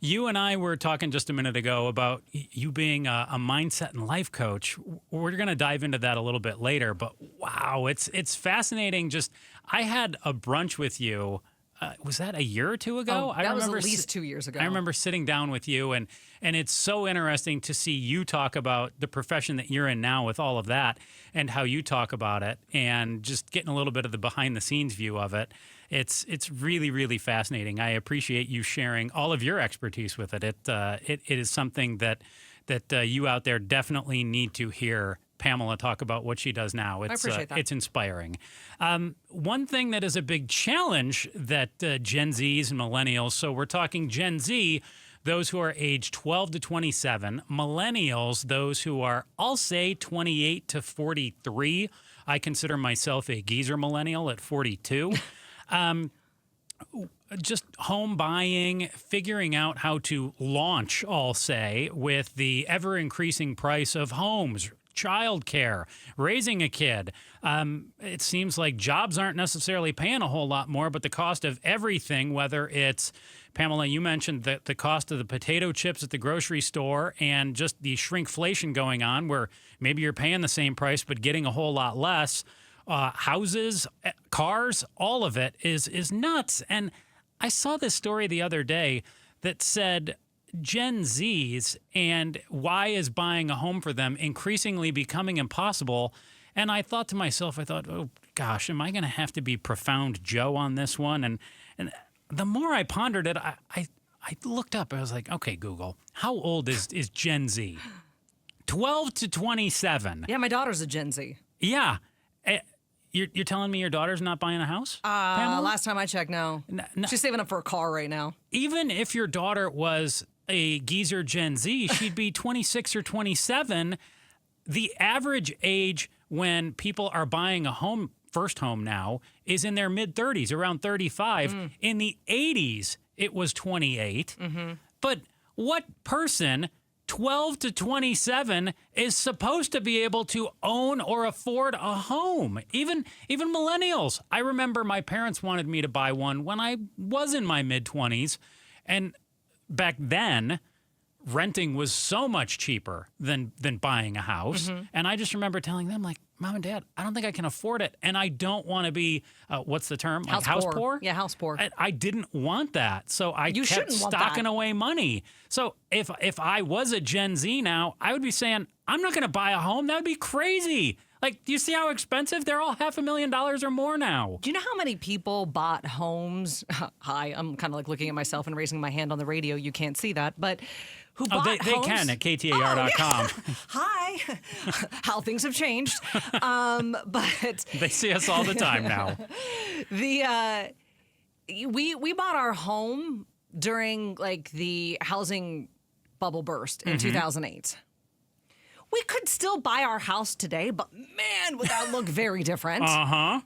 You and I were talking just a minute ago about you being a mindset and life coach. We're going to dive into that a little bit later, but wow, it's fascinating. Just I had a brunch with you. Was that a year or two ago? That was at least 2 years ago. I remember sitting down with you, and it's so interesting to see you talk about the profession that you're in now with all of that and how you talk about it and just getting a little bit of the behind the scenes view of it. It's really, really fascinating. I appreciate you sharing all of your expertise with it. It is something that you out there definitely need to hear Pamela talk about what she does now. I appreciate that. It's inspiring. One thing that is a big challenge that Gen Zs and millennials, so we're talking Gen Z, those who are age 12 to 27, millennials, those who are, I'll say, 28 to 43. I consider myself a geezer millennial at 42. Just home buying, figuring out how to launch, I'll say, with the ever-increasing price of homes, childcare, raising a kid. It seems like jobs aren't necessarily paying a whole lot more, but the cost of everything, whether it's, Pamela, you mentioned the cost of the potato chips at the grocery store and just the shrinkflation going on where maybe you're paying the same price but getting a whole lot less. Houses, cars, all of it is nuts. And I saw this story the other day that said Gen Zs and why is buying a home for them increasingly becoming impossible. And I thought to myself, oh gosh, am I going to have to be profound Joe on this one? And the more I pondered it, I looked up. I was like, okay, Google, how old is Gen Z? 12 to 27. Yeah, my daughter's a Gen Z. Yeah. You're telling me your daughter's not buying a house? Pamela? Last time I checked, no. She's saving up for a car right now. Even if your daughter was a geezer Gen Z, she'd be 26 or 27. The average age when people are buying a home, first home now, is in their mid-30s, around 35. In the 80s, it was 28. But what person 12 to 27 is supposed to be able to own or afford a home. Even millennials. I remember my parents wanted me to buy one when I was in my mid-20s. And back then, renting was so much cheaper than buying a house. And I just remember telling them, like, Mom and Dad, I don't think I can afford it. And I don't want to be, what's the term? Like house poor? Yeah, house poor. I didn't want that. So I kept stocking away money. So if I was a Gen Z now, I would be saying, I'm not going to buy a home. That would be crazy. Like, do you see how expensive? They're all $500,000 or more now. Do you know how many people bought homes? Hi, I'm kind of like looking at myself and raising my hand on the radio. You can't see that. But who bought homes? They can at KTAR.FM. Hi. How things have changed. But they see us all the time now. We bought our home during like the housing bubble burst in 2008. We could still buy our house today, but man, would that look very different.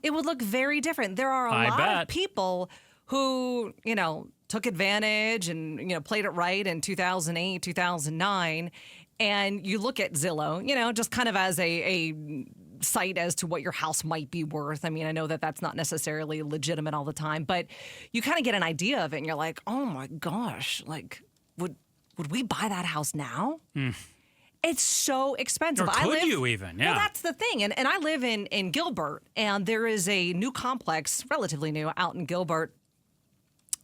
It would look very different. There are a lot of people who, took advantage and, played it right in 2008, 2009. And you look at Zillow, just kind of as a site as to what your house might be worth. I mean, I know that that's not necessarily legitimate all the time, but you kind of get an idea of it and you're like, oh my gosh, like, would we buy that house now? It's so expensive. Or could you even? Yeah. Well, that's the thing. And I live in Gilbert, and there is a new complex, relatively new, out in Gilbert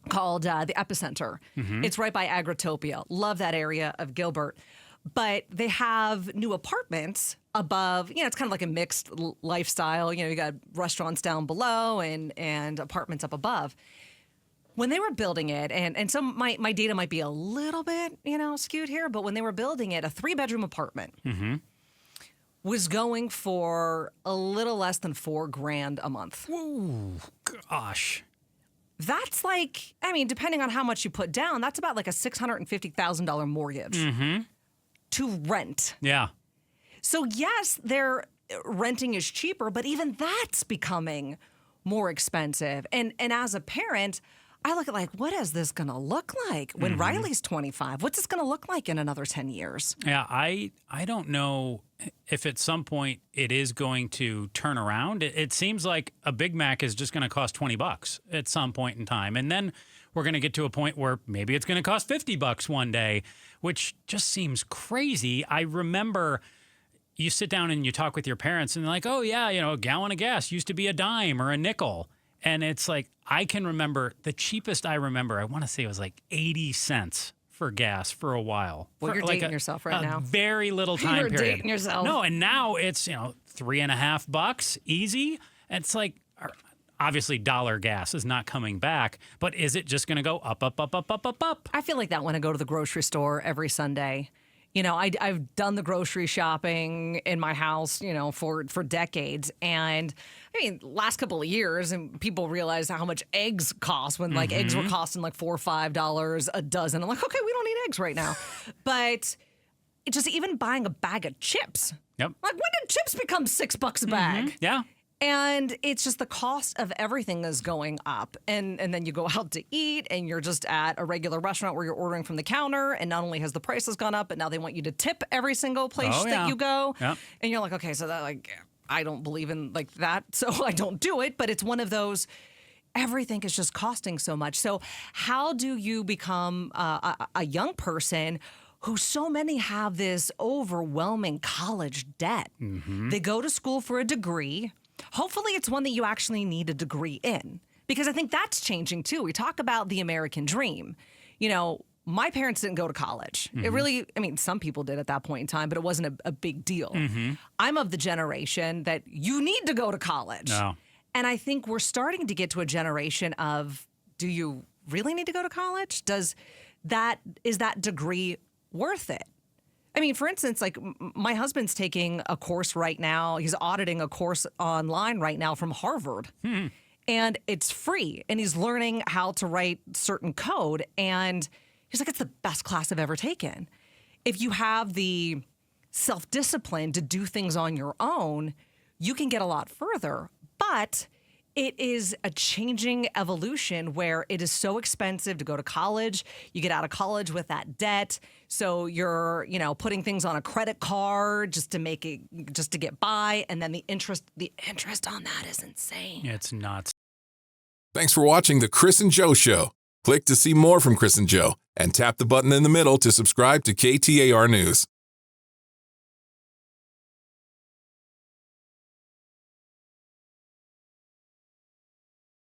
called the Epicenter. It's right by Agritopia. Love that area of Gilbert. But they have new apartments above, it's kind of like a mixed lifestyle. You got restaurants down below and apartments up above. When they were building it, and some my data might be a little bit, skewed here, but when they were building it, a 3-bedroom apartment was going for a little less than $4,000 a month. Ooh, gosh. That's like, depending on how much you put down, that's about like a $650,000 mortgage to rent. Yeah. So yes, their renting is cheaper, but even that's becoming more expensive. And as a parent, I look at like, what is this going to look like when Riley's 25? What's this going to look like in another 10 years? Yeah, I don't know if at some point it is going to turn around. It seems like a Big Mac is just going to cost $20 at some point in time. And then we're going to get to a point where maybe it's going to cost $50 one day, which just seems crazy. I remember you sit down and you talk with your parents and they're like, oh yeah, a gallon of gas used to be a dime or a nickel. And it's like, I can remember the cheapest I want to say it was like 80 cents for gas for a while. Well, you're dating yourself right now. Very little time You're period. dating yourself. No, and now it's, $3.50 easy. And it's like, obviously dollar gas is not coming back, but is it just going to go up, up, up, up, up, up, up? I feel like that when I go to the grocery store every Sunday. I've done the grocery shopping in my house, for decades. And last couple of years, and people realize how much eggs cost when eggs were costing like $4 or $5 a dozen. I'm like, okay, we don't need eggs right now. But it just even buying a bag of chips. Yep. Like, when did chips become $6 a bag? Yeah. And it's just the cost of everything is going up. And then you go out to eat and you're just at a regular restaurant where you're ordering from the counter. And not only has the prices gone up, but now they want you to tip every single place that you go. Yep. And you're like, okay, so that I don't believe in that. So I don't do it. But it's one of those, everything is just costing so much. So how do you become a young person who so many have this overwhelming college debt? They go to school for a degree. Hopefully it's one that you actually need a degree in, because I think that's changing too. We talk about the American dream. My parents didn't go to college. It really, some people did at that point in time, but it wasn't a big deal. I'm of the generation that you need to go to college. No. And I think we're starting to get to a generation of, do you really need to go to college? Is that degree worth it? For instance, my husband's taking a course right now. He's auditing a course online right now from Harvard. And it's free. And he's learning how to write certain code. And he's like, it's the best class I've ever taken. If you have the self-discipline to do things on your own, you can get a lot further. But it is a changing evolution where it is so expensive to go to college. You get out of college with that debt. So you're, putting things on a credit card just to get by. And then the interest on that is insane. It's nuts. Thanks for watching The Chris and Joe Show. Click to see more from Chris and Joe and tap the button in the middle to subscribe to KTAR News.